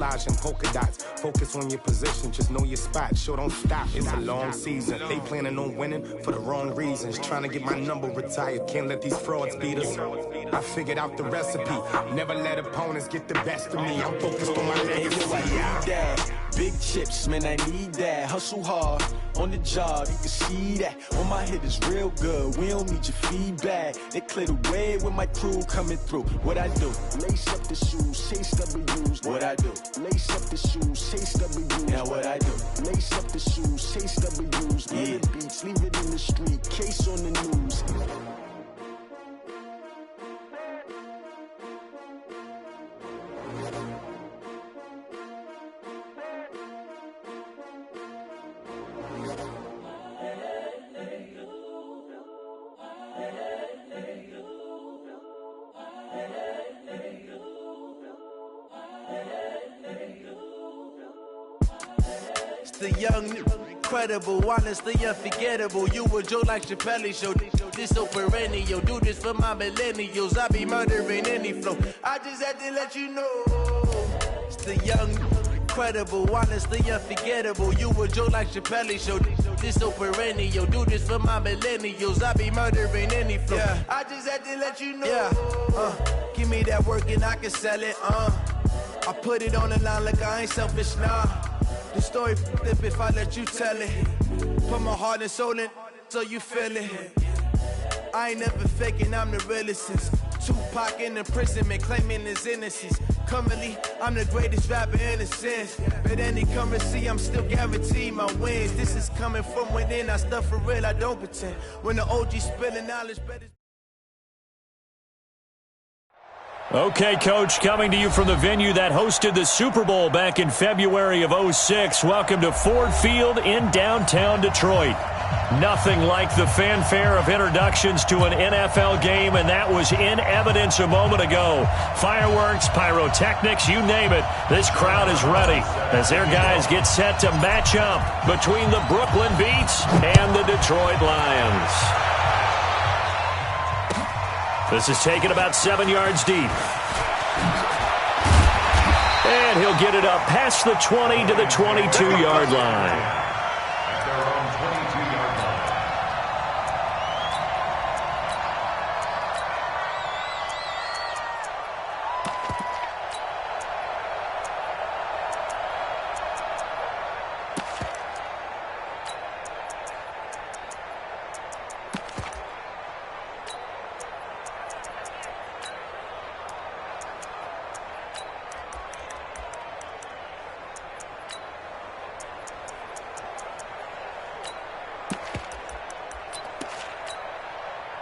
and polka dots. Focus on your position, just know your spot. Sure, don't stop. It's a long season. They planning on winning for the wrong reasons. Trying to get my number retired. Can't let these frauds beat us. I figured out the recipe. Never let opponents get the best of me. I'm focused on my legacy. Big chips, man, I need that. Hustle hard on the job, you can see that. On my hit is real good. We don't need your feedback. They clear the way with my crew coming through. What I do? Lace up the shoes, chase W's. What I do? Lace up the shoes, chase W's. Now what I do? Lace up the shoes, chase W's. Yeah. The beats, leave it in the street, case on the news. The young, incredible, honestly unforgettable. You a Joe like Chappelle show. This so perennial. Do this for my millennials. I be murdering any flow. I just had to let you know. It's the young, incredible, honestly unforgettable. You a Joe like Chappelle show. This so perennial. Do this for my millennials. I be murdering any flow. Yeah. I just had to let you know. Yeah. Give me that work and I can sell it. I put it on the line like I ain't selfish, nah. The story flip if I let you tell it. Put my heart and soul in so you feel it. I ain't never faking, I'm the realest since Tupac in imprisonment, claiming his innocence. Currently, I'm the greatest rapper in a sense. But any currency, I'm still guaranteed my wins. This is coming from within, I stuff for real, I don't pretend. When the OG spilling knowledge, better. Okay, Coach, coming to you from the venue that hosted the Super Bowl back in February of '06. Welcome to Ford Field in downtown Detroit. Nothing like the fanfare of introductions to an NFL game, and that was in evidence a moment ago. Fireworks, pyrotechnics, you name it. This crowd is ready as their guys get set to match up between the Brooklyn Beats and the Detroit Lions. This is taken about 7 yards deep. And he'll get it up past the 20 to the 22-yard line.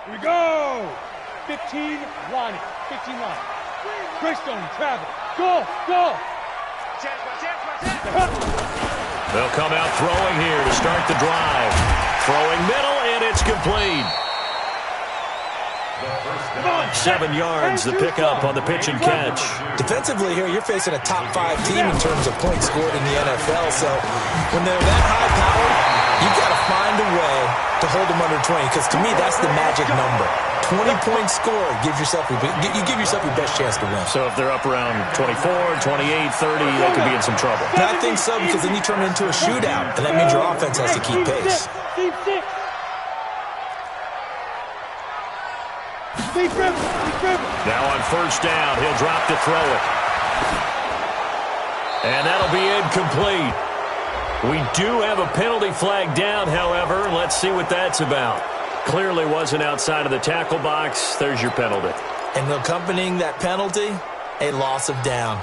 Here we go! 15 line. Greystone, travel. Go! They'll come out throwing here to start the drive. Throwing middle, and it's complete. 7 yards, the pickup on the pitch and catch. Defensively here, you're facing a top 5 team in terms of points scored in the NFL. So when they're that high-powered, you've got to find a way to hold them under 20, because to me, that's the magic number. 20 points scored, you give yourself your best chance to win. So if they're up around 24, 28, 30, they could be in some trouble. And I think so, because then you turn it into a shootout, and that means your offense has to keep pace. Now on first down, he'll drop to throw it. And that'll be incomplete. We do have a penalty flag down, however. Let's see what that's about. Clearly wasn't outside of the tackle box. There's your penalty. And accompanying that penalty, a loss of down.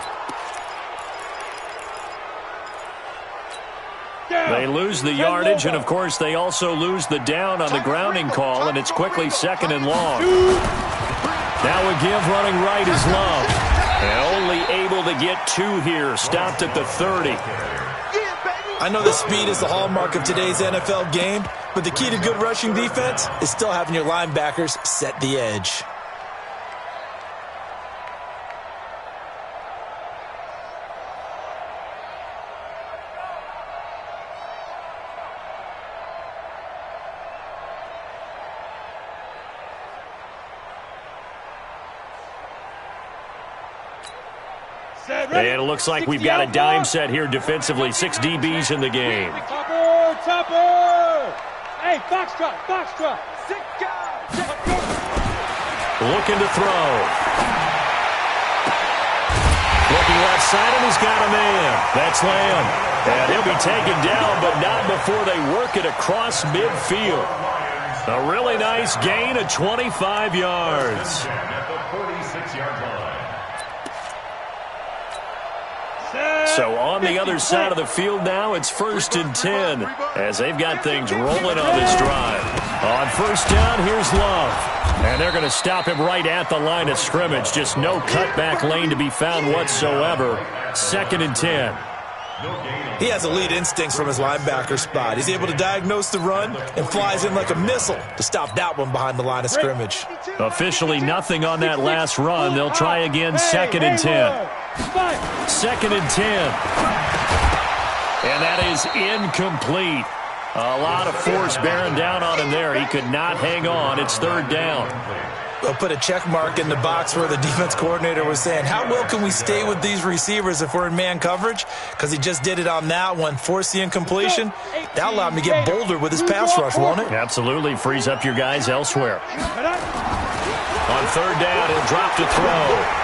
They lose the yardage, and, of course, they also lose the down on the grounding call, and it's quickly 2nd and long. Now a give running right is Love. And only able to get 2 here. Stopped at the 30. I know that speed is the hallmark of today's NFL game, but the key to good rushing defense is still having your linebackers set the edge. And it looks like we've got a dime set here defensively. 6 DBs in the game. Topper! Hey, Foxtrot! Looking to throw. Looking left side, and he's got a man. That's Lamb. And he'll be taken down, but not before they work it across midfield. A really nice gain of 25 yards. So on the other side of the field now, it's 1st and 10 as they've got things rolling on this drive. On 1st down, here's Love. And they're going to stop him right at the line of scrimmage. Just no cutback lane to be found whatsoever. 2nd and 10. He has elite instincts from his linebacker spot. He's able to diagnose the run and flies in like a missile to stop that one behind the line of scrimmage. Officially nothing on that last run. They'll try again, 2nd and 10. 2nd and 10. And that is incomplete. A lot of force bearing down on him there. He could not hang on. It's 3rd down. They'll put a check mark in the box where the defense coordinator was saying, how well can we stay with these receivers if we're in man coverage? Because he just did it on that one. Force the incompletion. That allowed him to get bolder with his pass rush, won't it? Absolutely. Frees up your guys elsewhere. On 3rd down, he'll drop to throw.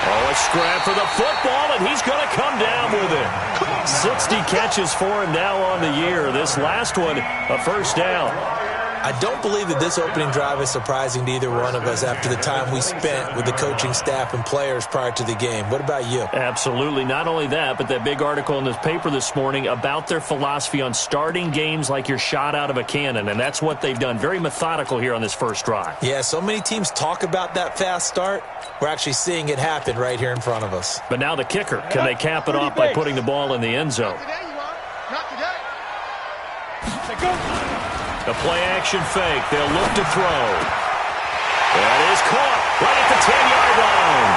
Oh, a scrap for the football, and he's going to come down with it. 60 catches for him now on the year. This last one, a 1st down. I don't believe that this opening drive is surprising to either one of us after the time we spent with the coaching staff and players prior to the game. What about you? Absolutely. Not only that, but that big article in the paper this morning about their philosophy on starting games like you're shot out of a cannon, and that's what they've done. Very methodical here on this first drive. Yeah, so many teams talk about that fast start. We're actually seeing it happen right here in front of us. But now the kicker. Can they cap it off by putting the ball in the end zone? The play-action fake. They'll look to throw. That is caught right at the 10-yard line.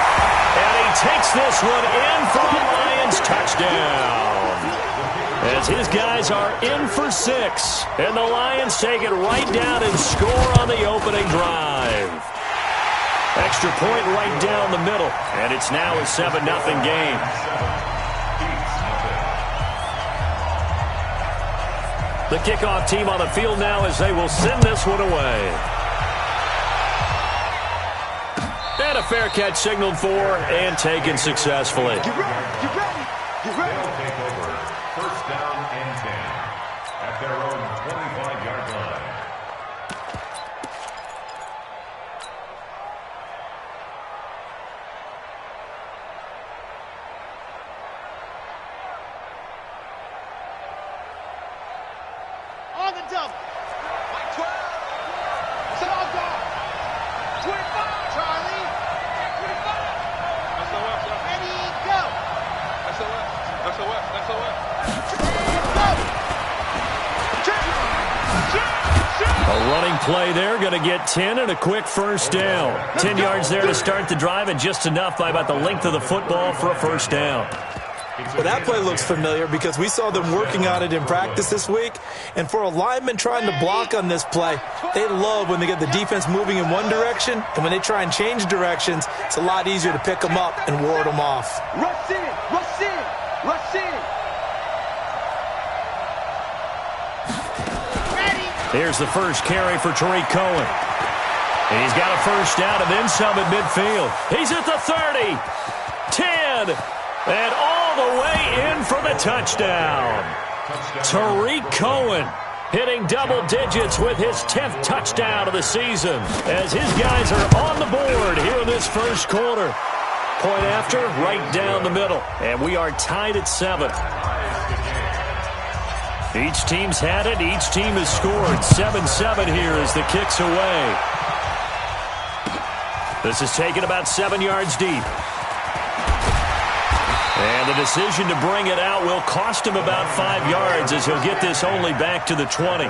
And he takes this one in for a Lions touchdown. As his guys are in for 6. And the Lions take it right down and score on the opening drive. Extra point right down the middle. And it's now a 7-0 game. The kickoff team on the field now as they will send this one away. And a fair catch signaled for and taken successfully. Get ready. Get ready. They'll take over 1st down and 10 at their own 25-yard line. On the double. Like 12. It's all gone. 25. Charlie. 25. Ready, go. A running play there, going to get 10 and a quick 1st down. 10 yards there to start the drive and just enough by about the length of the football for a 1st down. Well, that play looks familiar because we saw them working on it in practice this week. And for a lineman trying to block on this play, they love when they get the defense moving in one direction. And when they try and change directions, it's a lot easier to pick them up and ward them off. Rush in. Rush in. Rush in. Ready. Here's the first carry for Tariq Cohen. He's got a 1st down and then some at midfield. He's at the 30, 10, and all the way in for the touchdown. Tariq Cohen hitting double digits with his 10th touchdown of the season as his guys are on the board here in this first quarter. Point after, right down the middle, and we are tied at 7. Each team's had it. Each team has scored. 7-7 here as the kick's away. This is taken about 7 yards deep. And the decision to bring it out will cost him about 5 yards as he'll get this only back to the 20.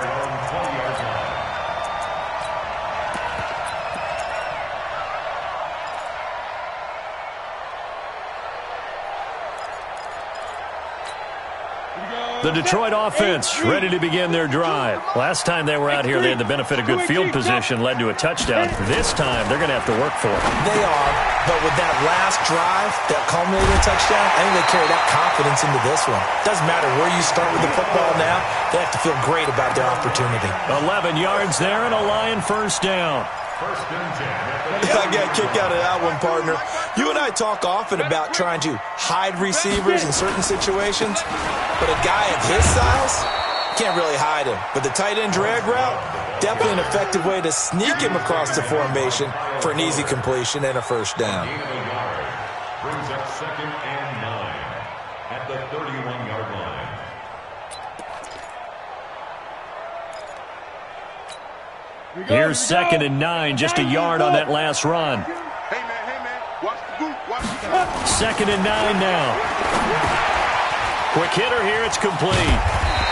The Detroit offense ready to begin their drive. Last time they were out here, they had the benefit of good field position, led to a touchdown. This time, they're going to have to work for it. They are, but with that last drive, that culminating touchdown, I think they carry that confidence into this one. Doesn't matter where you start with the football now, they have to feel great about their opportunity. 11 yards there and a Lion first down. First and 10. I got a kick out of that one, partner. You and I talk often about trying to hide receivers in certain situations, but a guy of his size, can't really hide him. But the tight end drag route, definitely an effective way to sneak him across the formation for an easy completion and a first down. Gain of a yard. Brings up 2nd and 9 at the 31-yard line. Here's 2nd and 9, just a yard on that last run. Hey, man, watch the group, watch the group. 2nd and 9 now. Quick hitter here, it's complete.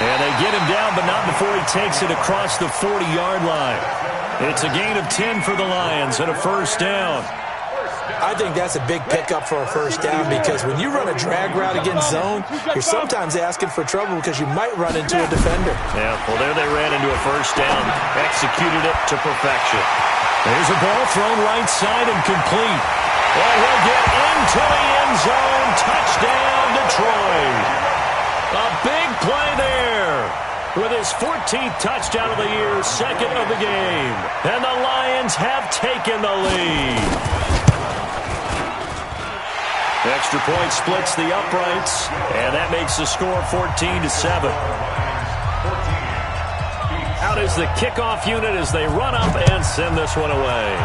And they get him down, but not before he takes it across the 40-yard line. It's a gain of 10 for the Lions and a first down. I think that's a big pickup for a first down because when you run a drag route against zone, you're sometimes asking for trouble because you might run into a defender. Yeah, well, there they ran into a first down, executed it to perfection. There's a ball thrown right side and complete. And he'll get into the end zone. Touchdown, Detroit. A big play there. With his 14th touchdown of the year, 2nd of the game. And the Lions have taken the lead. Extra point splits the uprights, and that makes the score 14-7. Out is the kickoff unit as they run up and send this one away.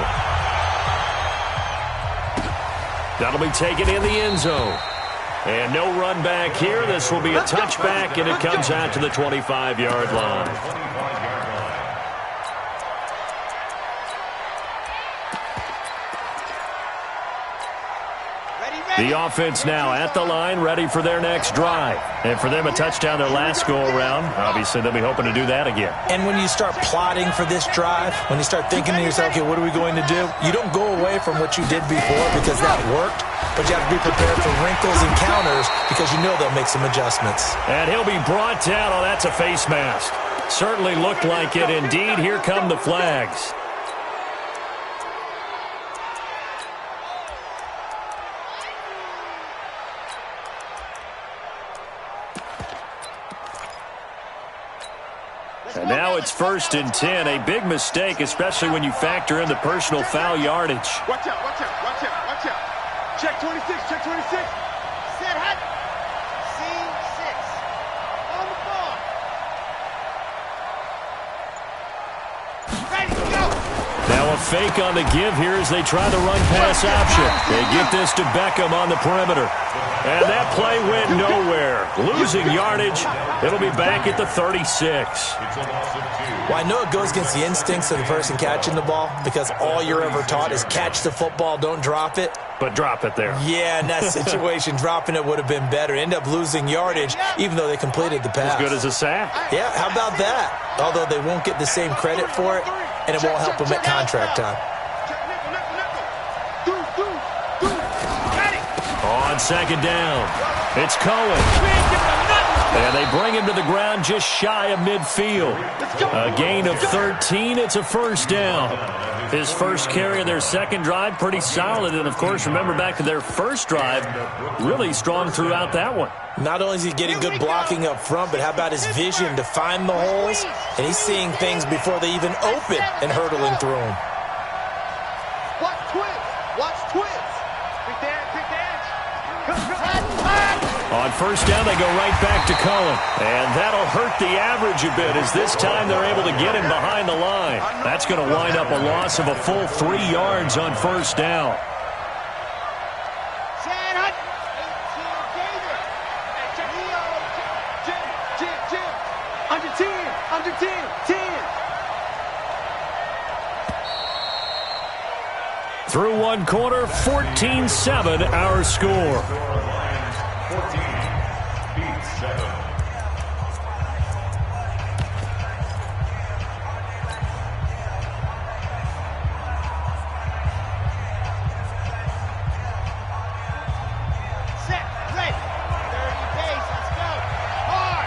That'll be taken in the end zone. And no run back here. This will be a touchback, and it comes out to the 25-yard line. The offense now at the line, ready for their next drive. And for them, a touchdown their last go-around. Obviously, they'll be hoping to do that again. And when you start plotting for this drive, when you start thinking to yourself, okay, what are we going to do? You don't go away from what you did before because that worked, but you have to be prepared for wrinkles and counters because you know they'll make some adjustments. And he'll be brought down. Oh, that's a face mask. Certainly looked like it. Indeed, here come the flags. And now it's 1st and 10. A big mistake, especially when you factor in the personal foul yardage. Watch out, watch out, watch out, watch out. Check 26, check 26. Set hot. C6. On the ball. Ready to go. Now a fake on the give here as they try the run pass option. They get this to Beckham on the perimeter. And that play went nowhere. Losing yardage. It'll be back at the 36. Well, I know it goes against the instincts of the person catching the ball because all you're ever taught is catch the football, don't drop it. But drop it there. Yeah, in that situation, dropping it would have been better. End up losing yardage, even though they completed the pass. As good as a sack. Yeah, how about that? Although they won't get the same credit for it, and it won't help them at contract time. On 2nd down, it's Cohen. And they bring him to the ground just shy of midfield. A gain of 13. It's a first down. His first carry of their second drive, pretty solid. And, of course, remember back to their first drive, really strong throughout that one. Not only is he getting good blocking up front, but how about his vision to find the holes? And he's seeing things before they even open and hurtling through them. Watch twins. Watch twins. Big dance, big dance. On first down, they go right back to Cohen. And that'll hurt the average a bit as this time they're able to get him behind the line. That's going to wind up a loss of a full 3 yards on first down. Under 10, under 10, 10. Through one quarter, 14-7 our score. 14 beats 7. Set, ready. 30 pace, let's go. Hard.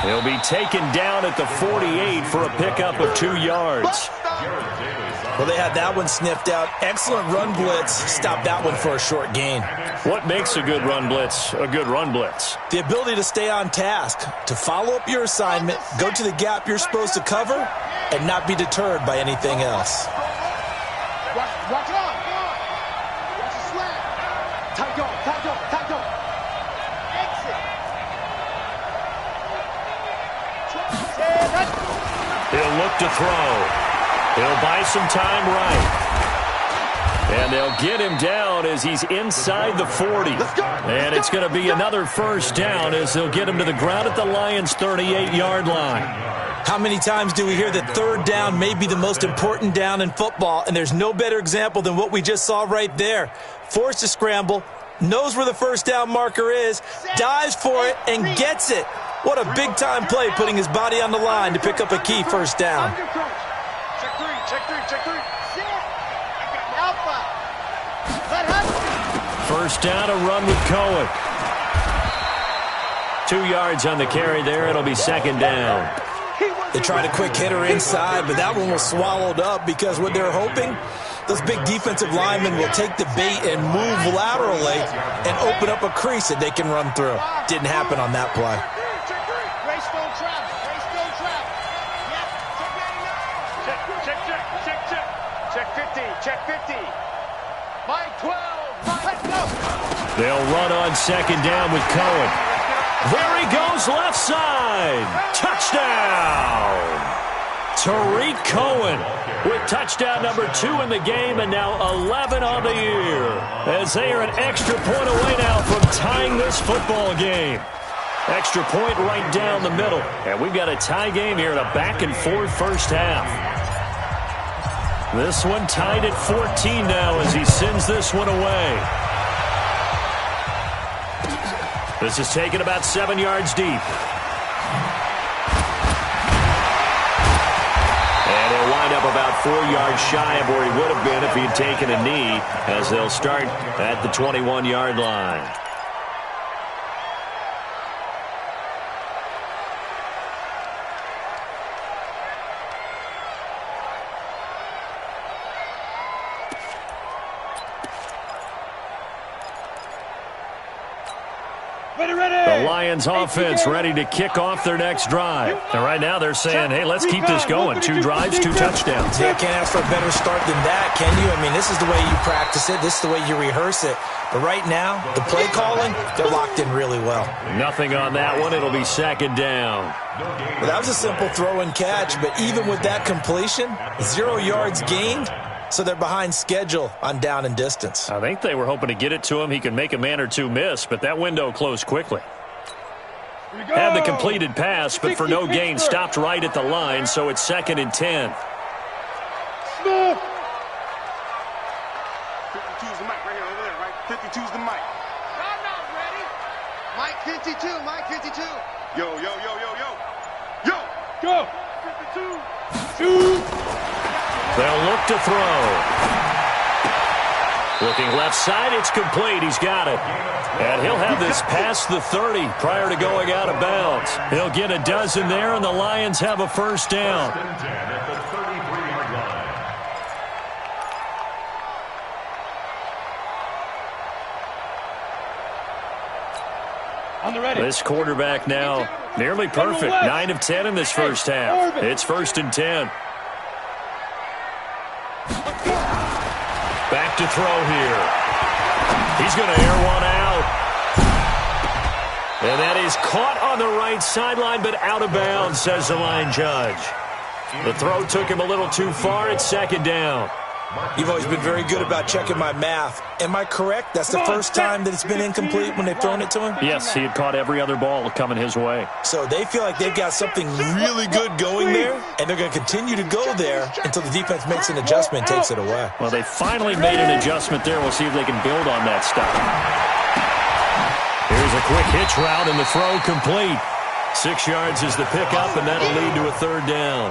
He'll be taken down at the 48 for a pickup of 2 yards. Well, they had that one sniffed out. Excellent run blitz. Stop that one for a short gain. What makes a good run blitz a good run blitz? The ability to stay on task, to follow up your assignment, go to the gap you're supposed to cover, and not be deterred by anything else. Watch on. Watch the slant. Tight go. Exit. He'll look to throw. He'll buy some time right. And they'll get him down as he's inside the 40. And it's going to be another first down as they'll get him to the ground at the Lions' 38-yard line. How many times do we hear that third down may be the most important down in football, and there's no better example than what we just saw right there. Forced to scramble, knows where the first down marker is, dives for it, and gets it. What a big-time play, putting his body on the line to pick up a key first down. Check three. Alpha. First down, a run with Cohen. 2 yards on the carry there. It'll be second down. They tried a quick hitter inside, but that one was swallowed up because what they're hoping, those big defensive linemen will take the bait and move laterally and open up a crease that they can run through. Didn't happen on that play. Check 50. Mike 12. Let's go. They'll run on second down with Cohen. There he goes, left side. Touchdown. Tariq Cohen with touchdown number 2 in the game and now 11 on the year. As they are an extra point away now from tying this football game. Extra point right down the middle. And we've got a tie game here in a back-and-forth first half. This one tied at 14 now as he sends this one away. This is taken about 7 yards deep. And he'll wind up about 4 yards shy of where he would have been if he had taken a knee, as they'll start at the 21-yard line. The Lions offense ready to kick off their next drive. And right now they're saying, hey, let's keep this going. 2 drives, 2 touchdowns. Yeah, can't ask for a better start than that, can you? I mean, this is the way you practice it. This is the way you rehearse it. But right now, the play calling, they're locked in really well. Nothing on that one. It'll be second down. Well, that was a simple throw and catch, but even with that completion, 0 yards gained. So they're behind schedule on down and distance. I think they were hoping to get it to him. He could make a man or two miss, but that window closed quickly. Had the completed pass, but for no gain, stopped right at the line, so it's 2nd and 10. 52's the mic right here, over there, right? 52's the mic. I'm not ready. Mike 52, Mike 52. Yo. Go. 52. Shoot. They'll look to throw. Looking left side, it's complete. He's got it. And he'll have this past the 30 prior to going out of bounds. He'll get a dozen there, and the Lions have a first down. This quarterback now nearly perfect. 9 of 10 in this first half. It's 1st and 10. Back to throw here. He's going to air one out. And that is caught on the right sideline, but out of bounds, says the line judge. The throw took him a little too far. It's 2nd down. You've always been very good about checking my math. Am I correct? That's the first time that it's been incomplete when they've thrown it to him? Yes, he had caught every other ball coming his way. So they feel like they've got something really good going there, and they're going to continue to go there until the defense makes an adjustment and takes it away. Well, they finally made an adjustment there. We'll see if they can build on that stuff. Here's a quick hitch route, and the throw complete. 6 yards is the pickup, and that'll lead to a third down.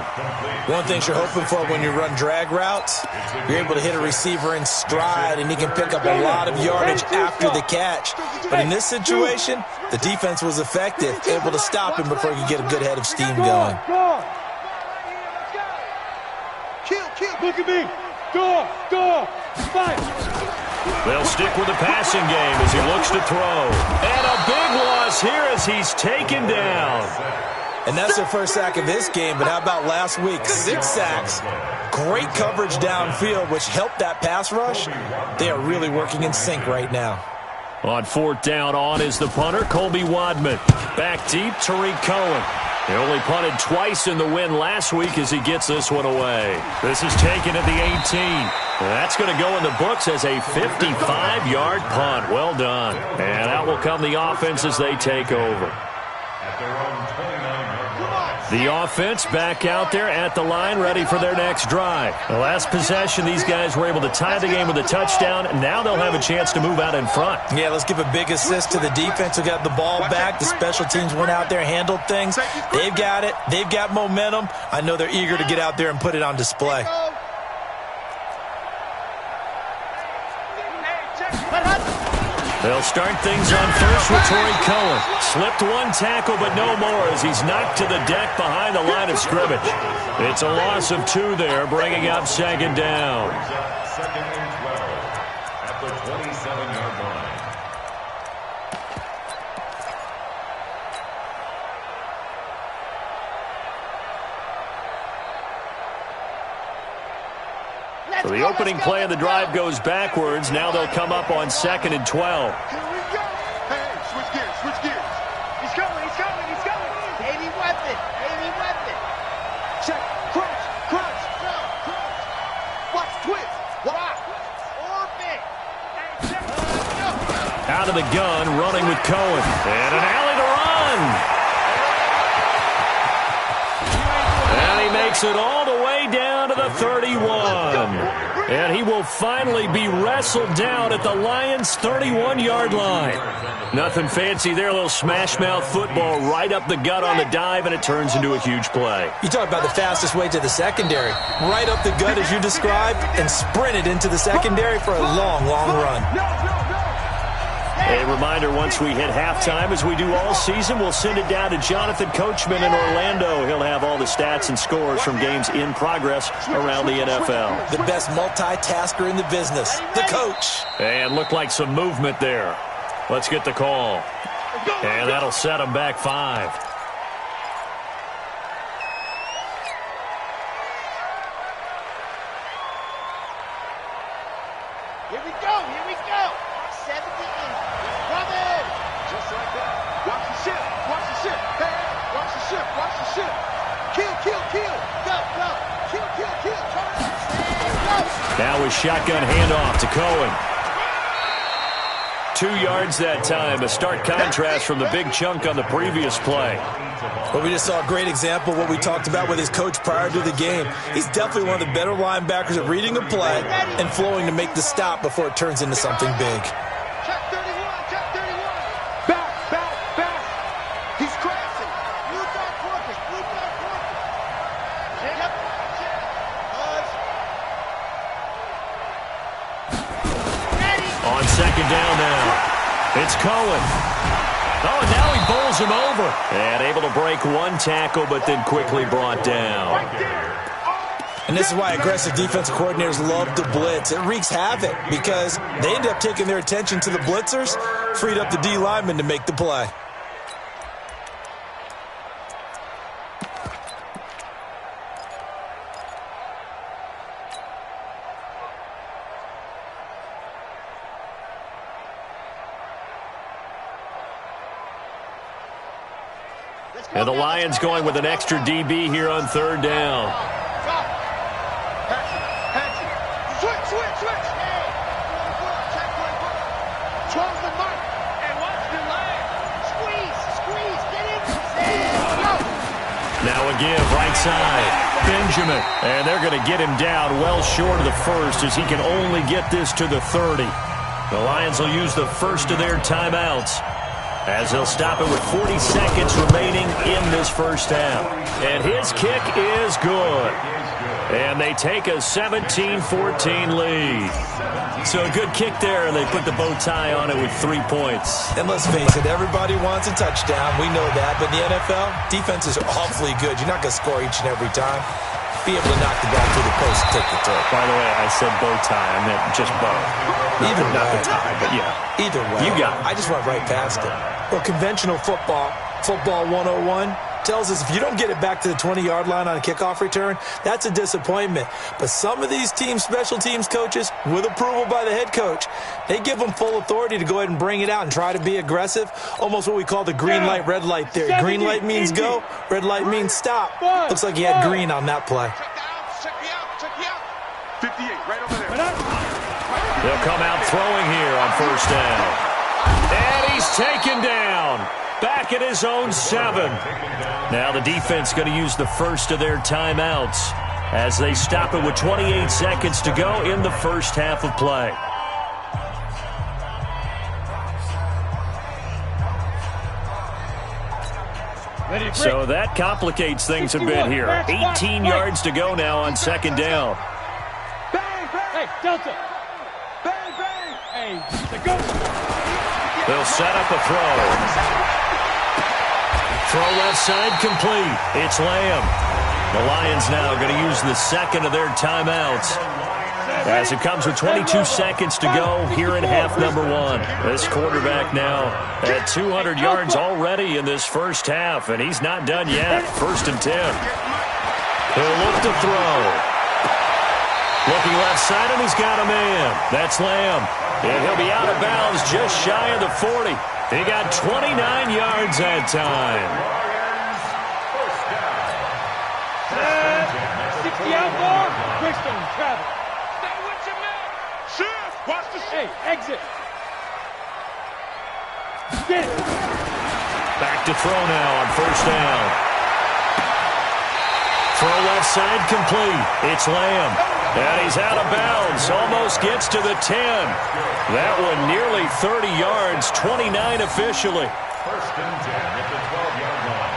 One thing you're hoping for when you run drag routes, you're able to hit a receiver in stride, and he can pick up a lot of yardage after the catch. But in this situation, the defense was effective, able to stop him before he could get a good head of steam going. Look at me. Go. Fight. They'll stick with the passing game as he looks to throw. And a big loss here as he's taken down. And that's their first sack of this game, but how about last week? 6 sacks, great coverage downfield, which helped that pass rush. They are really working in sync right now. On 4th down, on is the punter, Colby Wadman. Back deep, Tariq Cohen. He only punted twice in the win last week as he gets this one away. This is taken at the 18. That's going to go in the books as a 55-yard punt. Well done. And out will come the offense as they take over. The offense back out there at the line, ready for their next drive. The last possession, these guys were able to tie the game with a touchdown. Now they'll have a chance to move out in front. Yeah, let's give a big assist to the defense who got the ball back. The special teams went out there, handled things. They've got it. They've got momentum. I know they're eager to get out there and put it on display. They'll start things on first with Tariq Cohen. Slipped one tackle, but no more as he's knocked to the deck behind the line of scrimmage. It's a loss of 2 there, bringing up 2nd down. 2nd and 12 at the 27-yard line. So the opening play of the drive goes backwards. Now they'll come up on 2nd and 12. Here we go. Hey, switch gears. He's coming. Heavy weapon. Check, crunch. Watch, twist. Rock. Orbit. Out of the gun, running with Cohen. And an alley to run. And he makes it all the way down to the 31. And he will finally be wrestled down at the Lions' 31-yard line. Nothing fancy there, a little smash-mouth football right up the gut on the dive, and it turns into a huge play. You talk about the fastest way to the secondary. Right up the gut as you described and sprinted into the secondary for a long, long run. A reminder, once we hit halftime, as we do all season, we'll send it down to Jonathan Coachman in Orlando. He'll have all the stats and scores from games in progress around the NFL. The best multitasker in the business, the coach. And looked like some movement there. Let's get the call. And that'll set them back 5. Here we go. 78. Coming. Just like that. Watch the ship. Hey, watch the ship. Kill. Go. Kill. Turn. Now a shotgun handoff to Cohen. 2 yards that time, a stark contrast from the big chunk on the previous play. Well, we just saw a great example of what we talked about with his coach prior to the game. He's definitely one of the better linebackers at reading a play and flowing to make the stop before it turns into something big. Check 31. Back. He's crashing. Blue dot corpus. Yep. On 2nd down now. It's Cohen. Oh, and now he bowls him over. And able to break one tackle, but then quickly brought down. And this is why aggressive defensive coordinators love to blitz. It wreaks havoc because they end up taking their attention to the blitzers, freed up the D lineman to make the play. And the Lions going with an extra DB here on 3rd down. Switch. Hey. Check 24. 12's the mark. And watch the line. Squeeze. Get in. Go. Now a give, right side. Benjamin. And they're going to get him down well short of the first as he can only get this to the 30. The Lions will use the first of their timeouts. as they'll stop it with 40 seconds remaining in this first half. And his kick is good. And they take a 17-14 lead. So a good kick there, and they put the bow tie on it with 3 points. And let's face it, everybody wants a touchdown. We know that. But in the NFL, defenses are awfully good. You're not going to score each and every time. Be able to knock the ball through the post and take the throw. By the way, I said bow tie. I meant just bow. Either way. Not the tie, but yeah. Either way. You got it. I just went right past it. Well, conventional football 101, tells us if you don't get it back to the 20-yard line on a kickoff return, that's a disappointment. But some of these special teams coaches, with approval by the head coach, they give them full authority to go ahead and bring it out and try to be aggressive, almost what we call the green light, red light theory. Green light means go, red light means stop. Looks like he had green on that play. Check me out. 58, right over there. They'll come out throwing here on first down. And he's taken down. Back at his own 7. Now the defense going to use the first of their timeouts as they stop it with 28 seconds to go in the first half of play. So that complicates things a bit here. 18 yards to go now on second down. Bang, bang. Hey, Delta. Bang, bang. Hey, go. They'll set up a throw. Throw left side complete. It's Lamb. The Lions now going to use the second of their timeouts as it comes with 22 seconds to go here in half number 1. This quarterback now at 200 yards already in this first half, and he's not done yet. First and 10. He'll look to throw. Looking left side, and he's got a man. That's Lamb. And he'll be out of bounds just shy of the 40. He got 29 yards that time. 60 out bar. Quickstone, travel. Stay with your man. Shift. Watch the Hey, exit. Get it. Back to throw now on first down. Throw left side complete. It's Lamb. And he's out of bounds. Almost gets to the 10. That one nearly 30 yards. 29 officially. First and 10 at the 12-yard line.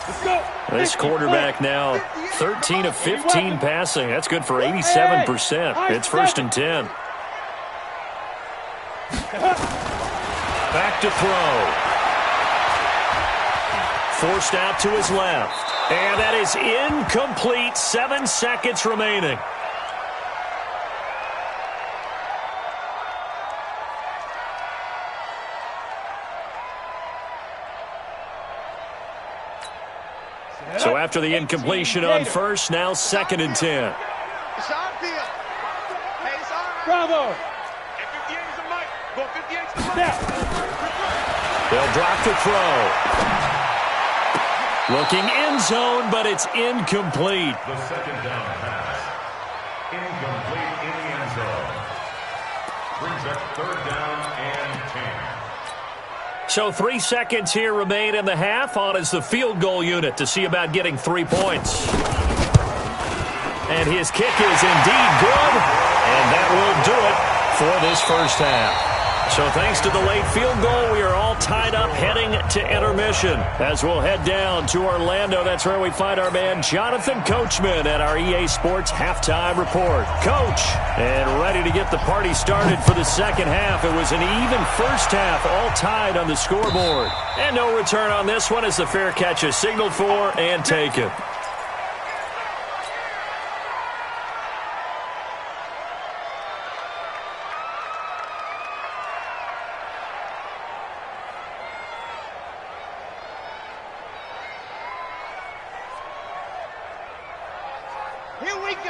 Let's go. This quarterback now 13 of 15 passing. That's good for 87%. It's first and 10. Back to throw. Forced out to his left. And that is incomplete. 7 seconds remaining. So after the incompletion on first, now second and 10. It's on field. Hey, it's on. Bravo. And 58 is the mic. Go 58 is the mic. Step. They'll drop the throw. Looking end zone, but it's incomplete. The second down pass. Incomplete in the end zone. Brings up third down and 10. So 3 seconds here remain in the half. On is the field goal unit to see about getting 3 points. And his kick is indeed good. And that will do it for this first half. So thanks to the late field goal, we are all tied up heading to intermission. As we'll head down to Orlando, that's where we find our man Jonathan Coachman at our EA Sports Halftime Report. Coach, and ready to get the party started for the second half. It was an even first half, all tied on the scoreboard. And no return on this one as the fair catch is signaled for and taken.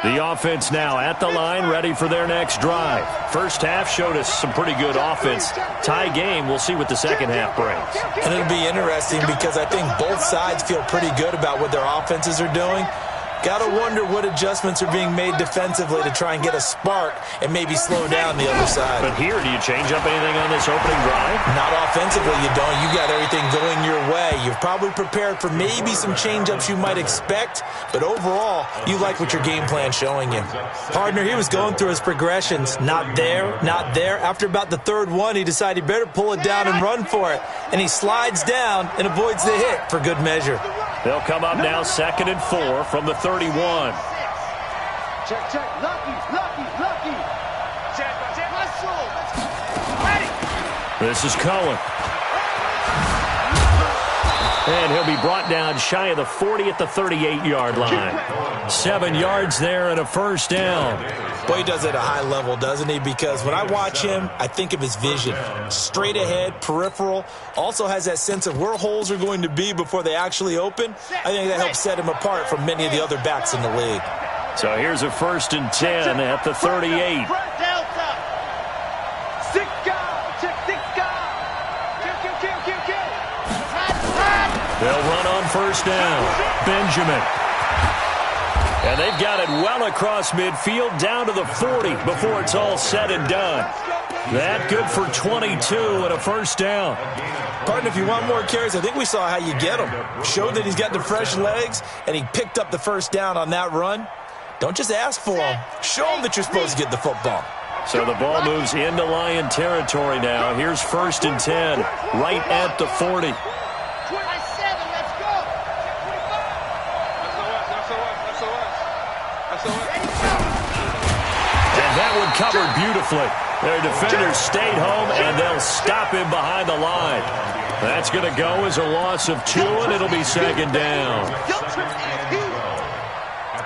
The offense now at the line, ready for their next drive. First half showed us some pretty good offense. Tie game, we'll see what the second half brings. And it'll be interesting because I think both sides feel pretty good about what their offenses are doing. Got to wonder what adjustments are being made defensively to try and get a spark and maybe slow down the other side. But here, do you change up anything on this opening drive? Not offensively, you don't. You got everything going your way. You've probably prepared for maybe some change-ups you might expect, but overall, you like what your game plan's showing you. Partner, he was going through his progressions. Not there, not there. After about the third one, he decided he better pull it down and run for it. And he slides down and avoids the hit for good measure. They'll come up now 2nd and 4 from the 31. Check, check. Lucky. Check, hustle. Ready. This is Cohen. And he'll be brought down shy of the 40 at the 38-yard line. 7 yards there and a first down. Boy, he does it at a high level, doesn't he? Because when I watch him, I think of his vision. Straight ahead, peripheral. Also has that sense of where holes are going to be before they actually open. I think that helps set him apart from many of the other backs in the league. So here's a 1st and 10 at the 38. They'll run on first down. Benjamin. And they've got it well across midfield down to the 40 before it's all said and done. That good for 22 and a first down. Partner, if you want more carries, I think we saw how you get him. Showed that he's got the fresh legs, and he picked up the first down on that run. Don't just ask for him. Show him that you're supposed to get the football. So the ball moves into Lion territory now. Here's 1st and 10, right at the 40. And that one covered beautifully. Their defenders stayed home, and they'll stop him behind the line. That's going to go as a loss of 2, and it'll be 2nd down. At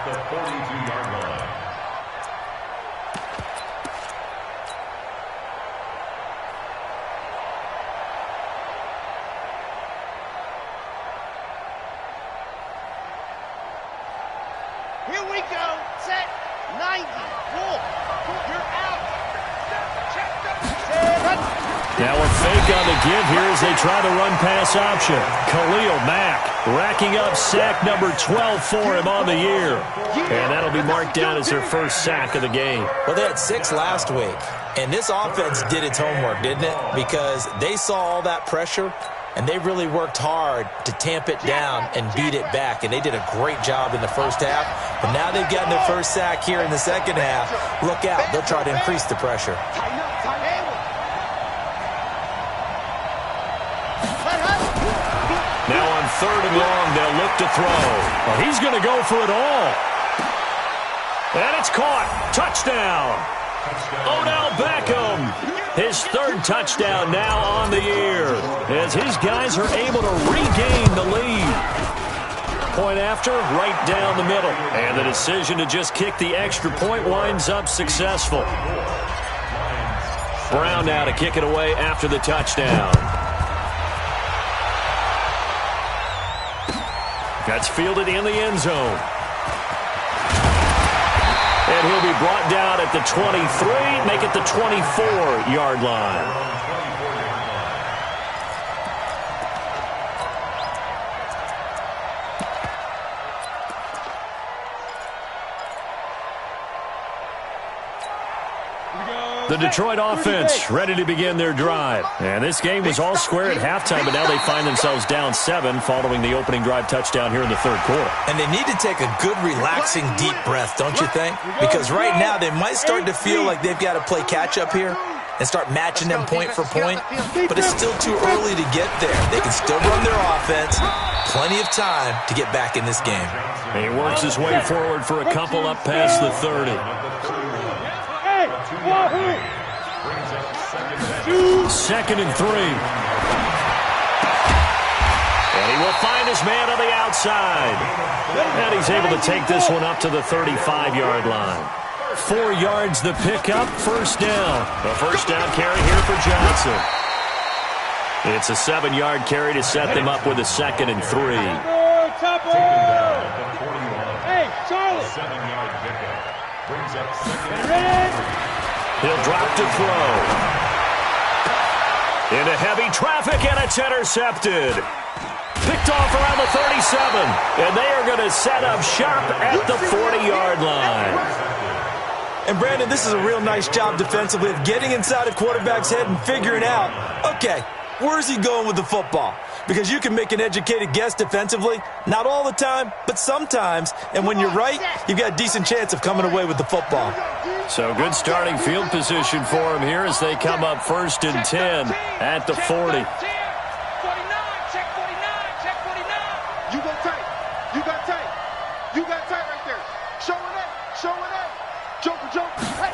the 42-yard line. Here we go. Set. 90. Wolf. You're out. Now a fake on the give here as they try the run-pass option. Khalil Mack racking up sack number 12 for him on the year. And that'll be marked down as their first sack of the game. Well, they had 6 last week, and this offense did its homework, didn't it? Because they saw all that pressure, and they really worked hard to tamp it down and beat it back. And they did a great job in the first half. But now they've gotten their first sack here in the second half. Look out. They'll try to increase the pressure. Now on 3rd and long, they'll look to throw. Well, he's going to go for it all. And it's caught. Touchdown. Odell Beckham. His 3rd touchdown now on the year as his guys are able to regain the lead. Point after, right down the middle. And the decision to just kick the extra point winds up successful. Brown now to kick it away after the touchdown. That's fielded in the end zone. And he'll be brought down at the 23, make it the 24-yard line. The Detroit offense ready to begin their drive. And this game was all square at halftime, but now they find themselves down 7 following the opening drive touchdown here in the 3rd quarter. And they need to take a good, relaxing, deep breath, don't you think? Because right now they might start to feel like they've got to play catch-up here and start matching them point for point. But it's still too early to get there. They can still run their offense. Plenty of time to get back in this game. And he works his way forward for a couple up past the 30. 2nd and 3. And he will find his man on the outside. And he's able to take this one up to the 35-yard line. 4 yards the pickup, first down. A first down carry here for Johnson. It's a 7-yard carry to set them up with a 2nd and 3. Hey, Charlie. 7-yard pickup. Brings up 2nd and 3. He'll drop to throw. Into heavy traffic, and it's intercepted. Picked picked off around the 37. And they are going to set up shop at the 40-yard line. And, Brandon, this is a real nice job defensively of getting inside a quarterback's head and figuring out, okay, where's he going with the football? Because you can make an educated guess defensively, not all the time, but sometimes. And when you're right, you've got a decent chance of coming away with the football. So good starting field position for him here as they come up 1st and 10 at the 40. Check 49. You go tight. You got tight. You got tight right there. Showing it. Joker. Hey,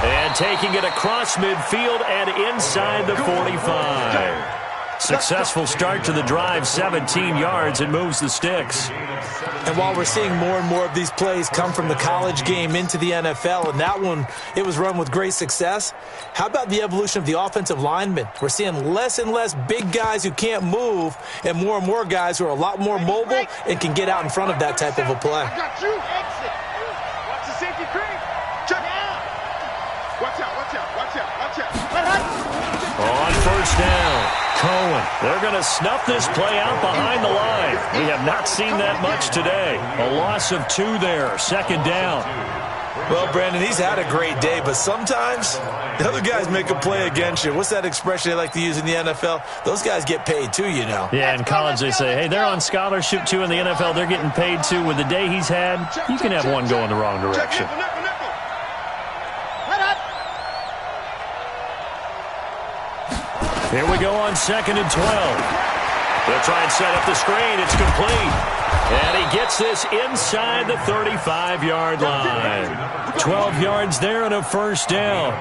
And taking it across midfield and inside the 45. Successful start to the drive, 17 yards, and moves the sticks. And while we're seeing more and more of these plays come from the college game into the NFL, and that one, it was run with great success, how about the evolution of the offensive linemen? We're seeing less and less big guys who can't move and more guys who are a lot more mobile and can get out in front of that type of a play. I got you. Exit. Watch the safety creep. Check. Watch out. On 1st down, Cohen. They're going to snuff this play out behind the line. We have not seen that much today. A loss of 2 there, 2nd down. Well, Brandon, he's had a great day, but sometimes the other guys make a play against you. What's that expression they like to use in the NFL? Those guys get paid too, you know. Yeah, in college they say, hey, they're on scholarship too. In the NFL, they're getting paid too. With the day he's had, you can have one go in the wrong direction. Here we go on 2nd and 12. They'll try and set up the screen. It's complete. And he gets this inside the 35-yard line. 12 yards there and a 1st down.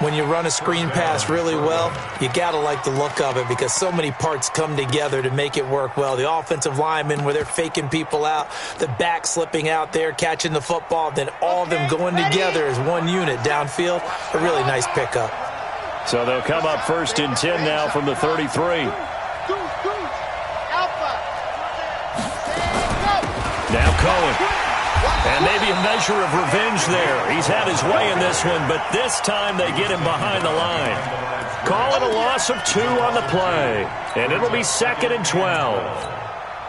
When you run a screen pass really well, you got to like the look of it because so many parts come together to make it work well. The offensive linemen, where they're faking people out, the back slipping out there, catching the football, then all of them going together as one unit downfield. A really nice pickup. So they'll come up 1st and 10 now from the 33. Now Cohen. And maybe a measure of revenge there. He's had his way in this one, but this time they get him behind the line. Call it a loss of 2 on the play. And it'll be 2nd and 12.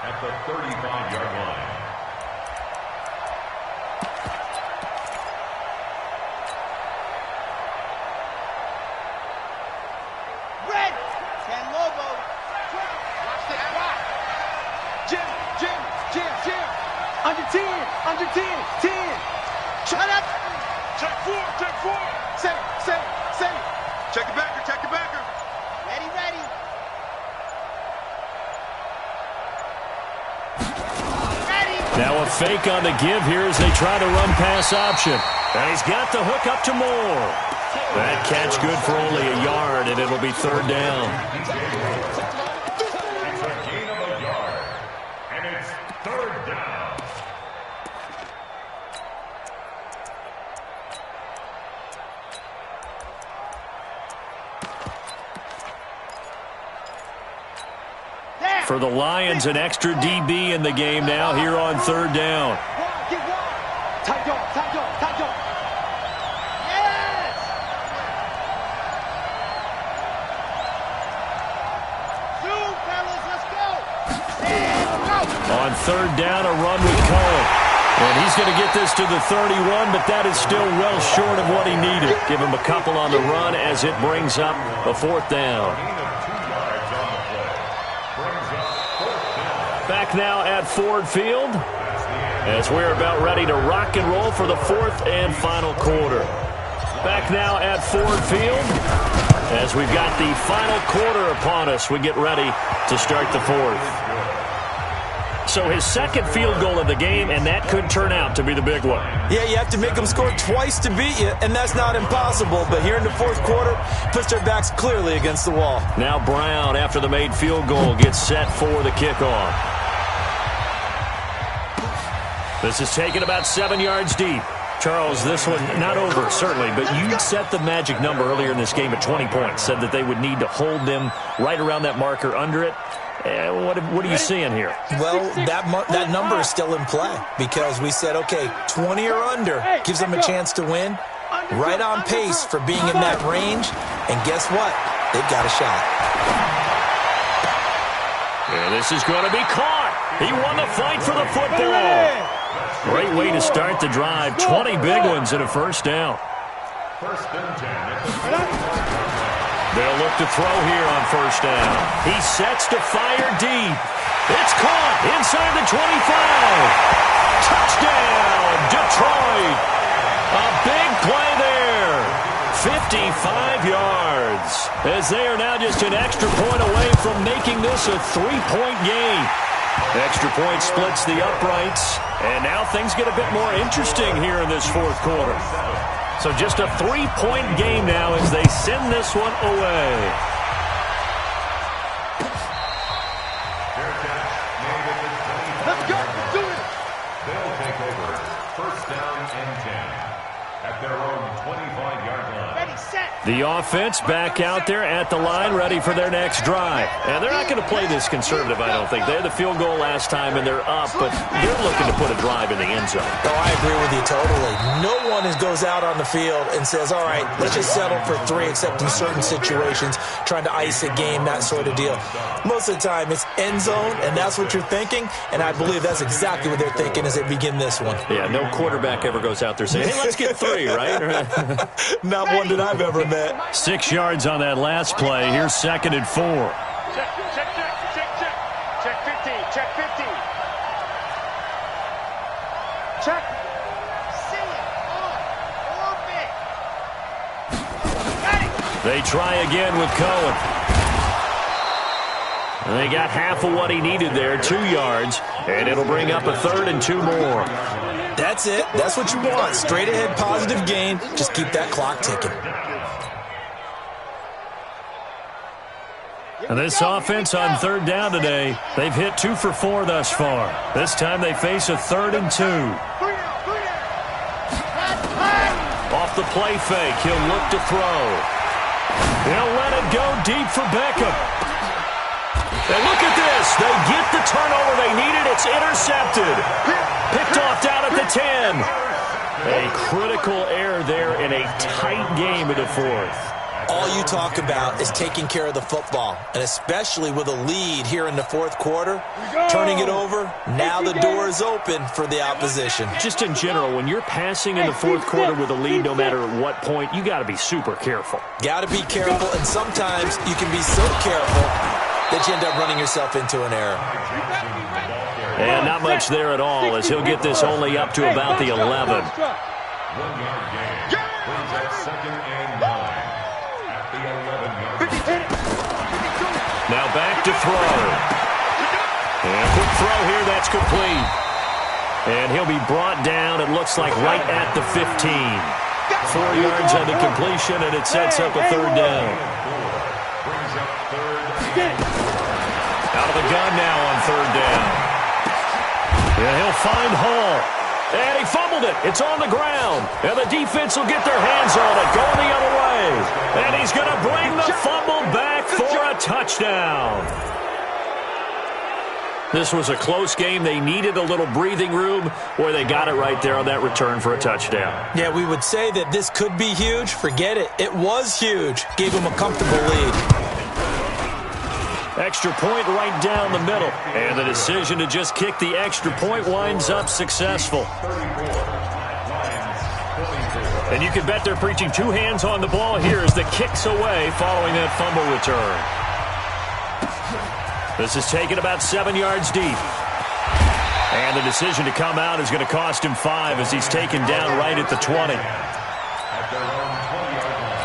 At the 35-yard line. Under 10. Shut up. Check 4. Say. Check your backer. Ready. Now a fake on the give here as they try to run pass option. And he's got the hook up to Moore. That catch good for only a yard, and it'll be 3rd down. It's a gain of a yard. And it's 3rd down. For the Lions, an extra DB in the game now here on 3rd down. Tight dog. Yes. Zoom, fellas, let's go. On 3rd down, a run with Cohen. And he's going to get this to the 31, but that is still well short of what he needed. Give him a couple on the run as it brings up a 4th down. Back now at Ford Field as we're about ready to rock and roll for the 4th and final quarter. Back now at Ford Field as we've got the final quarter upon us. We get ready to start the 4th. So his 2nd field goal of the game, and that could turn out to be the big one. Yeah, you have to make them score twice to beat you, and that's not impossible. But here in the 4th quarter, puts their backs clearly against the wall. Now Brown, after the made field goal, gets set for the kickoff. This is taken about 7 yards deep. Charles, this one not over, certainly, but you set the magic number earlier in this game at 20 points, said that they would need to hold them right around that marker under it. What are you seeing here? Well, that number is still in play because we said, okay, 20 or under gives them a chance to win. Right on pace for being in that range. And guess what? they've got a shot. And this is going to be caught. He won the fight for the football. Great way to start the drive. 20 big ones and a first down. First and 10. They'll look to throw here on first down. He sets to fire deep. It's caught inside the 25. Touchdown, Detroit. A big play there. 55 yards. As they are now just an extra point away from making this a 3-point game. Extra point splits the uprights. And now things get a bit more interesting here in this fourth quarter. So just a 3-point game now as they send this one away. Let's go. Let's do it. They'll take over first down and 10 at their own 25-yard line. Ready, set. The offense back out there at the line, ready for their next drive. And they're not going to play this conservative, I don't think. They had the field goal last time, and they're up, but they're looking to put a drive in the end zone. Oh, I agree with you totally. No one goes out on the field and says, all right, let's just settle for 3, except in certain situations, trying to ice a game, that sort of deal. Most of the time, it's end zone, and that's what you're thinking, and I believe that's exactly what they're thinking as they begin this one. Yeah, no quarterback ever goes out there saying, hey, let's get 3, right? Not one that I've ever met. 6 yards on that last play. Here's 2nd and 4. Check, check, check, check, check. Check 15, check 15. Check. See it. On. Orbit. Got it. They try again with Cohen. And they got half of what he needed there, 2 yards, and it'll bring up a 3rd and 2 more. That's it. That's what you want. Straight ahead, positive gain. Just keep that clock ticking. And this offense on 3rd down today, they've hit 2 for 4 thus far. This time they face a 3rd and 2. Off the play fake, he'll look to throw. He'll let it go deep for Beckham. And look at this. They get the turnover they needed. It's intercepted. Picked off down at the 10. A critical error there in a tight game in the fourth. All you talk about is taking care of the football, and especially with a lead here in the fourth quarter, turning it over, now the door is open for the opposition. Just in general, when you're passing in the fourth quarter with a lead, no matter what point, you got to be super careful. Got to be careful, and sometimes you can be so careful that you end up running yourself into an error. And not much there at all, as he'll get this only up to about the 11. 1-yard gain brings up 2nd and 9. Now back to throw. And a quick throw here, that's complete. And he'll be brought down, it looks like right at the 15. 4 yards on the completion, and it sets up a 3rd down. Out of the gun now on 3rd down. And he'll find Hall. And he fumbled it. It's on the ground. And the defense will get their hands on it, going the other way. And he's going to bring the fumble back for a touchdown. This was a close game. They needed a little breathing room, where they got it right there on that return for a touchdown. Yeah, we would say that this could be huge. Forget it. It was huge. Gave him a comfortable lead. Extra point right down the middle. And the decision to just kick the extra point winds up successful. And you can bet they're preaching 2 hands on the ball here as the kick's away following that fumble return. This is taken about 7 yards deep. And the decision to come out is going to cost him 5 as he's taken down right at the 20. At their own 20-yard line.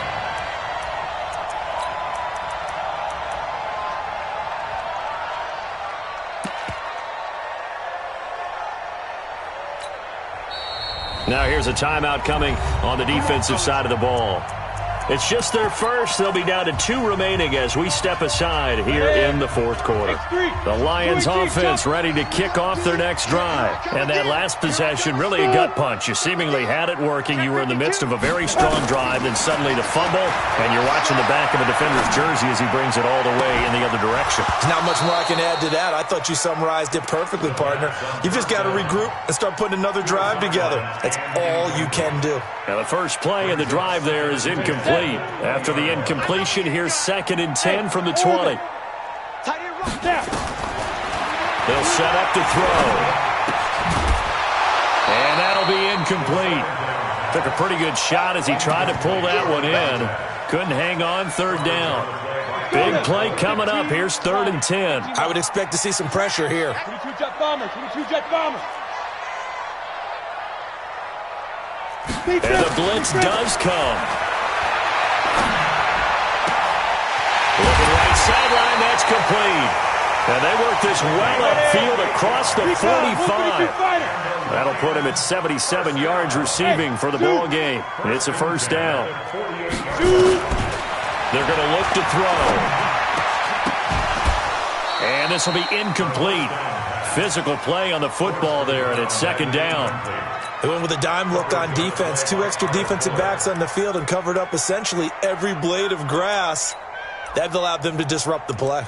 Now here's a timeout coming on the defensive side of the ball. It's just their first. They'll be down to 2 remaining as we step aside here in the fourth quarter. The Lions offense ready to kick off their next drive. And that last possession, really a gut punch. You seemingly had it working. You were in the midst of a very strong drive, then suddenly the fumble, and you're watching the back of a defender's jersey as he brings it all the way in the other direction. There's not much more I can add to that. I thought you summarized it perfectly, partner. You've just got to regroup and start putting another drive together. That's all you can do. Now the first play of the drive there is incomplete. incomplete. After the incompletion, here's 2nd and 10 from the 20. They'll set up to throw. And that'll be incomplete. Took a pretty good shot as he tried to pull that one in. Couldn't hang on, 3rd down. Big play coming up. Here's 3rd and 10. I would expect to see some pressure here. 22 jet bomber, 22 jet bomber. And the blitz does come. Looking right sideline, that's complete. And they work this well upfield across the 45. That'll put him at 77 yards receiving for the ball game. It's a 1st down. They're going to look to throw. And this will be incomplete. Physical play on the football there, and it's 2nd down. They went with a dime look on defense. 2 extra defensive backs on the field and covered up essentially every blade of grass. That allowed them to disrupt the play.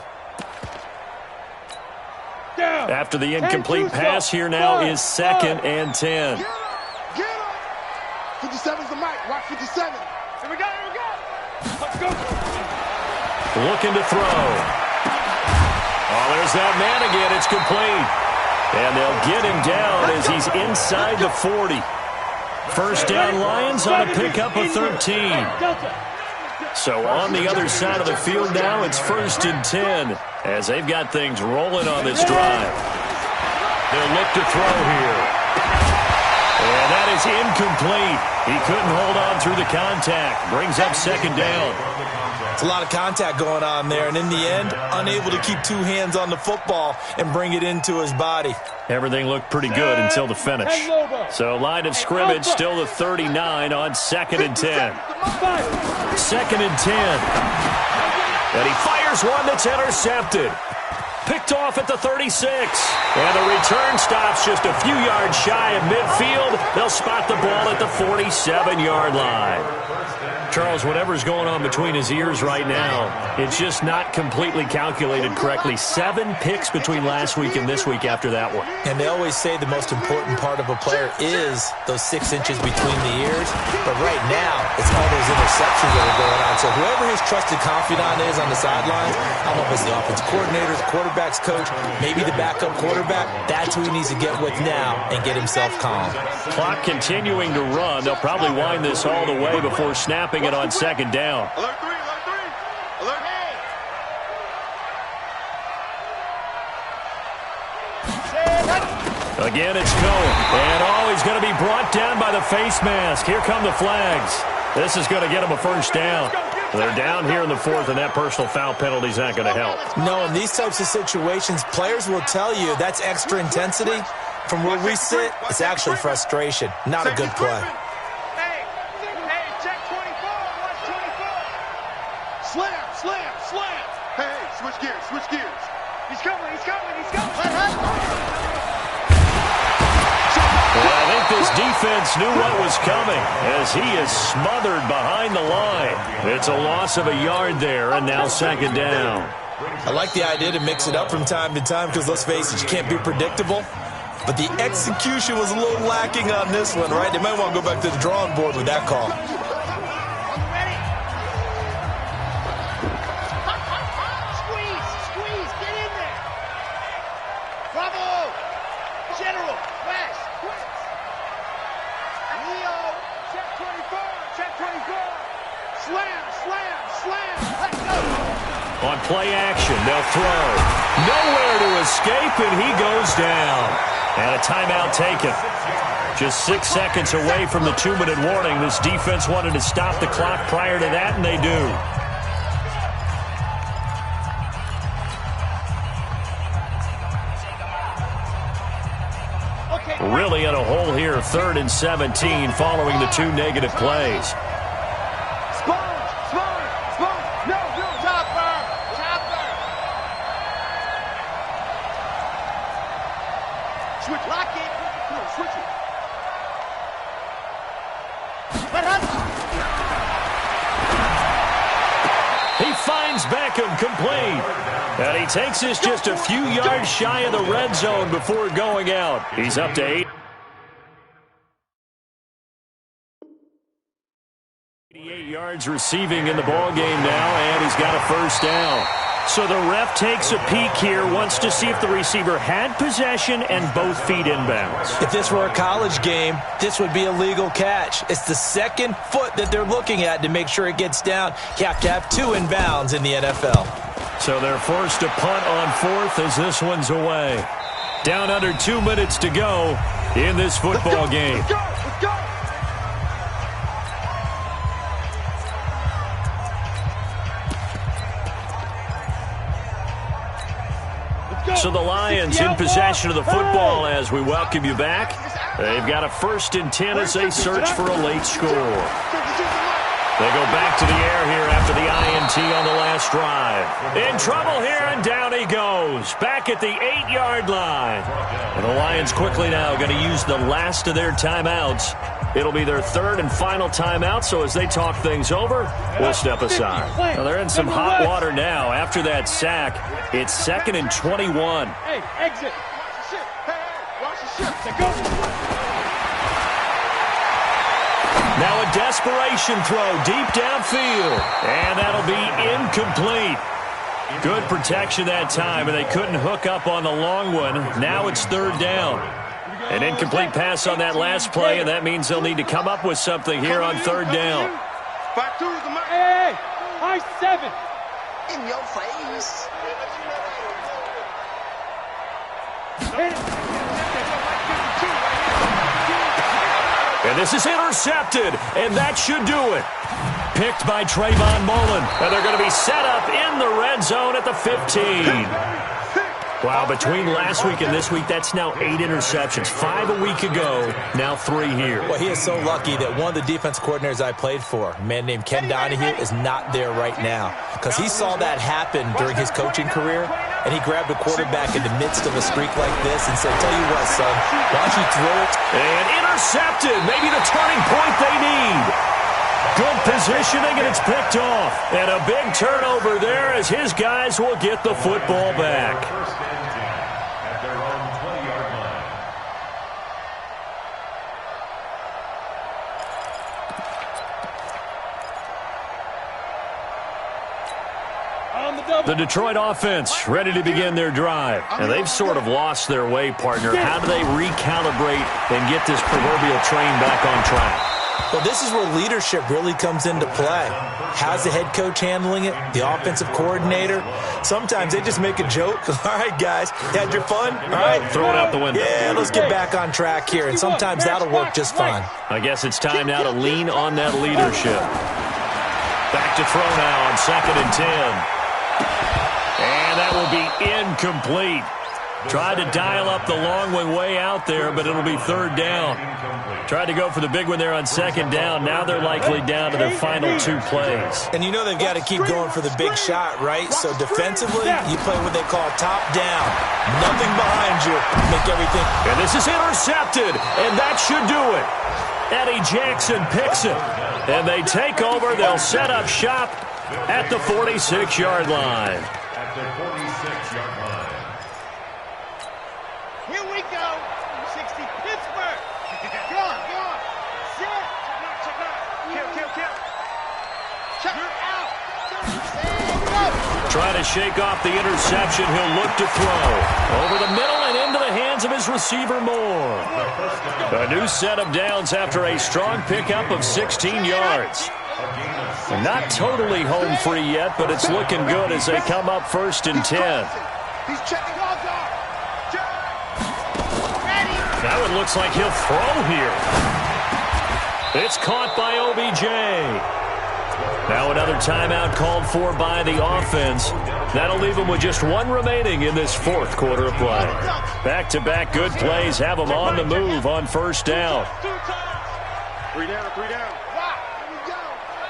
After the incomplete pass, here now is 2nd and 10. Get him! 57's the mic. Watch 57. Here we go, here we go. Let's go. Looking to throw. Oh, there's that man again. It's complete. And they'll get him down as he's inside the 40. 1st down, Lions on a pickup of 13. So on the other side of the field now, it's 1st and 10 as they've got things rolling on this drive. They'll look to throw here. And that is incomplete. He couldn't hold on through the contact. Brings up 2nd down. It's a lot of contact going on there, and in the end, unable to keep 2 hands on the football and bring it into his body. Everything looked pretty good until the finish. So line of scrimmage still the 39 on 2nd and 10. 2nd and 10. And he fires one that's intercepted. Picked off at the 36. And the return stops just a few yards shy of midfield. They'll spot the ball at the 47-yard line. Charles, whatever's going on between his ears right now, it's just not completely calculated correctly. 7 picks between last week and this week after that one. And they always say the most important part of a player is those 6 inches between the ears. But right now, it's all those interceptions that are going on. So whoever his trusted confidant is on the sidelines, I don't know if it's the offensive coordinator, the quarterback's coach, maybe the backup quarterback, that's who he needs to get with now and get himself calm. Clock continuing to run. They'll probably wind this all the way before snapping it on 2nd down. Alert 3, alert 3. Alert, hey. Again, it's going. And he's going to be brought down by the face mask. Here come the flags. This is going to get him a 1st down. They're down here in the 4th, and that personal foul penalty is not going to help. No, in these types of situations, players will tell you that's extra intensity. From where we sit, it's actually frustration, not a good play. Slam. Hey, switch gears. He's coming. Well, I think this defense knew what was coming as he is smothered behind the line. It's a loss of a yard there, and now 2nd down. I like the idea to mix it up from time to time because, let's face it, you can't be predictable. But the execution was a little lacking on this one, right? They might want to go back to the drawing board with that call. On play action, they'll throw. Nowhere to escape, and he goes down. And a timeout taken. Just 6 seconds away from the 2-minute warning. This defense wanted to stop the clock prior to that, and they do. Really in a hole here, 3rd and 17 following the 2 negative plays. He finds Beckham complete. And he takes this just a few yards shy of the red zone before going out. He's up to 8. 88 yards receiving in the ball game now, and he's got a first down. So the ref takes a peek here, wants to see if the receiver had possession and both feet inbounds. If this were a college game, this would be a legal catch. It's the second foot that they're looking at to make sure it gets down. You have to have two inbounds in the NFL. So they're forced to punt on fourth as this one's away. Down under 2 minutes to go in this football game. Let's go! Let's go! So the Lions in possession of the football as we welcome you back. They've got a 1st and 10 as they search for a late score. They go back to the air here after the INT on the last drive. In trouble here, and down he goes. Back at the 8-yard line. And the Lions quickly now going to use the last of their timeouts. It'll be their 3rd and final timeout, so as they talk things over, we'll step aside. Well, they're in some hot water now. After that sack, it's 2nd and 21. Hey, exit. Watch the ship. Go. Now a desperation throw deep downfield, and that'll be incomplete. Good protection that time, and they couldn't hook up on the long one. Now it's 3rd down. An incomplete pass on that last play, and that means they'll need to come up with something here on 3rd down. Hey, high 7. In your face. And this is intercepted, and that should do it. Picked by Trayvon Mullen, and they're going to be set up in the red zone at the 15. Wow, between last week and this week, that's now 8 interceptions. 5 a week ago, now 3 here. Well, he is so lucky that one of the defense coordinators I played for, a man named Ken Donahue, is not there right now. Because he saw that happen during his coaching career, and he grabbed a quarterback in the midst of a streak like this and said, tell you what, son, why don't you throw it? And intercepted, maybe the turning point they need. Good positioning, and it's picked off. And a big turnover there as his guys will get the football back. At their own 20-yard line. The Detroit offense ready to begin their drive. And they've sort of lost their way, partner. How do they recalibrate and get this proverbial train back on track? Well, this is where leadership really comes into play. How's the head coach handling it? The offensive coordinator? Sometimes they just make a joke. All right, guys, you had your fun? All right. Throw it out the window. Yeah, let's get back on track here. And sometimes that'll work just fine. I guess it's time now to lean on that leadership. Back to throw now on 2nd and 10. And that will be incomplete. Tried to dial up the long one way out there, but it'll be 3rd down. Tried to go for the big one there on 2nd down. Now they're likely down to their final 2 plays. And you know they've got to keep going for the big shot, right? So defensively, you play what they call top down. Nothing behind you. Make everything. And this is intercepted, and that should do it. Eddie Jackson picks it. And they take over. They'll set up shop at the 46-yard line. At the 46-yard line. Here we go. 60 Pittsburgh. Go on, go on. Sit. Check out. Kill. Check out. Go. Trying to shake off the interception. He'll look to throw. Over the middle and into the hands of his receiver, Moore. A new set of downs after a strong pickup of 16 yards. Not totally home free yet, but it's looking good as they come up 1st and 10. He's checking off guard. Now it looks like he'll throw here. It's caught by OBJ. Now another timeout called for by the offense. That'll leave them with just 1 remaining in this 4th quarter of play. Back-to-back good plays have them on the move on 1st down. 3 down. Wow,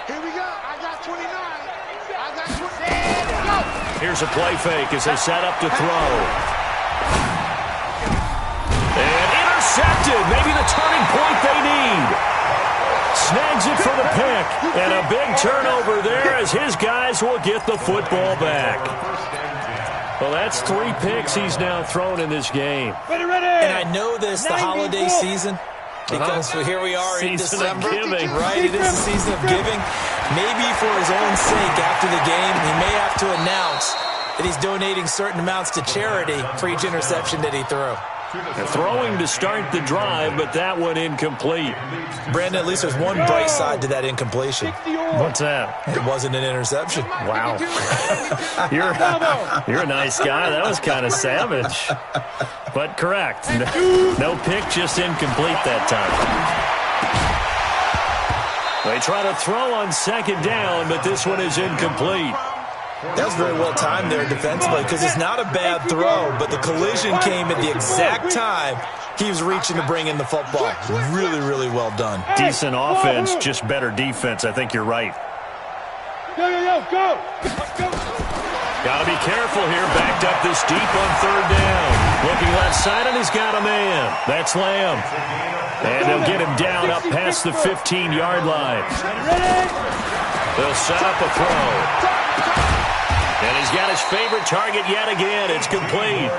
here we go. I got 29. I got 20. Here's a play fake as they set up to throw. And intercepted. Maybe the turning point they need. Snags it for the pick. And a big turnover there as his guys will get the football back. Well, that's 3 picks he's now thrown in this game. Ready. And I know this, the holiday season, Because here we are in December. Right, it is the season of giving. Maybe for his own sake after the game, he may have to announce that he's donating certain amounts to charity for each interception that he threw. Throwing to start the drive, but that one incomplete. Brandon, at least there's one bright side to that incompletion. What's that? It wasn't an interception. Wow. You're a nice guy. That was kind of savage. But correct. No pick, just incomplete that time. They try to throw on second down, but this one is incomplete. That was very well timed there defensively because it's not a bad throw, but the collision came at the exact time he was reaching to bring in the football. Really, really well done. Decent offense, just better defense. I think you're right. Go. Got to be careful here. Backed up this deep on third down. Looking left side, and he's got a man. That's Lamb. And they'll get him down up past the 15-yard line. They'll set up a throw. And he's got his favorite target yet again. It's complete.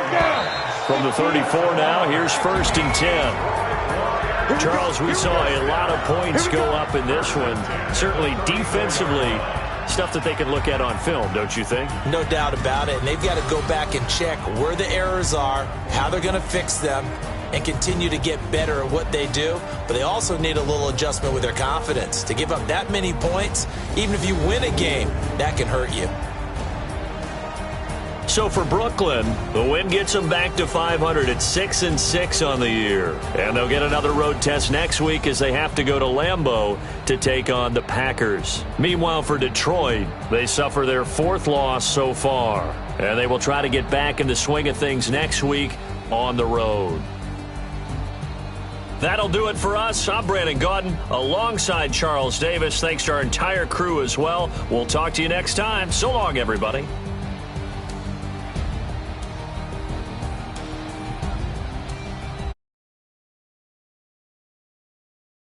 From the 34 now, here's 1st and 10. Charles, we saw a lot of points go up in this one. Certainly defensively, stuff that they can look at on film, don't you think? No doubt about it. And they've got to go back and check where the errors are, how they're going to fix them, and continue to get better at what they do. But they also need a little adjustment with their confidence. To give up that many points, even if you win a game, that can hurt you. So for Brooklyn, the win gets them back to 500 at 6-6 on the year. And they'll get another road test next week as they have to go to Lambeau to take on the Packers. Meanwhile, for Detroit, they suffer their 4th loss so far. And they will try to get back in the swing of things next week on the road. That'll do it for us. I'm Brandon Gaudin alongside Charles Davis. Thanks to our entire crew as well. We'll talk to you next time. So long, everybody.